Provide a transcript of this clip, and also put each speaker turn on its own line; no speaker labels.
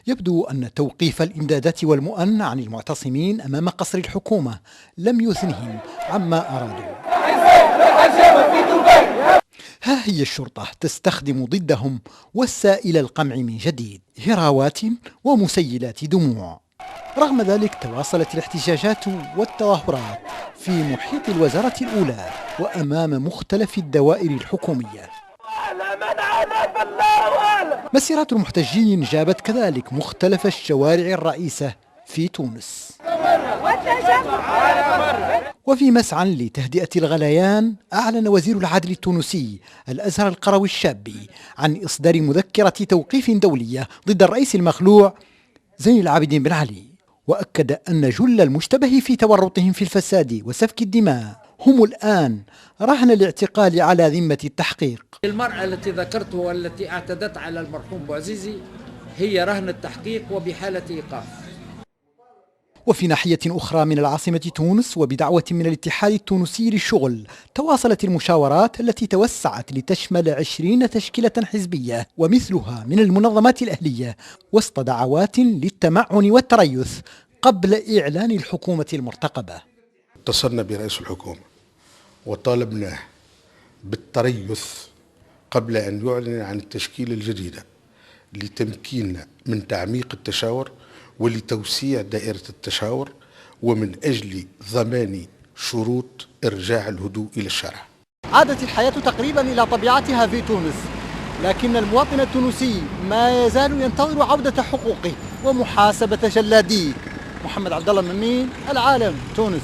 يبدو أن توقيف الإمدادات والمؤن عن المعتصمين أمام قصر الحكومة لم يثنهم عما أرادوا. ها هي الشرطة تستخدم ضدهم وسائل القمع من جديد، هراوات ومسيلات دموع. رغم ذلك تواصلت الاحتجاجات والتظاهرات في محيط الوزارة الأولى وأمام مختلف الدوائر الحكومية. مسيرات المحتجين جابت كذلك مختلف الشوارع الرئيسة في تونس. وفي مسعى لتهدئة الغليان أعلن وزير العدل التونسي الأزهر القروي الشابي عن إصدار مذكرة توقيف دولية ضد الرئيس المخلوع زين العابدين بن علي، وأكد أن جل المشتبه في تورطهم في الفساد وسفك الدماء هم الآن رهن الاعتقال على ذمة التحقيق.
المرأة التي ذكرتها والتي اعتدت على المرحوم بوعزيزي هي رهن التحقيق وبحالة إيقاف.
وفي ناحية أخرى من العاصمة تونس وبدعوة من الاتحاد التونسي للشغل تواصلت المشاورات التي توسعت لتشمل 20 تشكيلة حزبية ومثلها من المنظمات الأهلية وسط دعوات للتمعن والتريث قبل إعلان الحكومة المرتقبة.
اتصلنا برئيس الحكومة وطالبناه بالتريث قبل أن يعلن عن التشكيلة الجديدة لتمكيننا من تعميق التشاور ولتوسيع دائرة التشاور ومن أجل ضمان شروط إرجاع الهدوء إلى الشارع.
عادت الحياة تقريبا إلى طبيعتها في تونس، لكن المواطن التونسي ما يزال ينتظر عودة حقوقه ومحاسبة جلاديه. محمد عبد الله منين، العالم، تونس.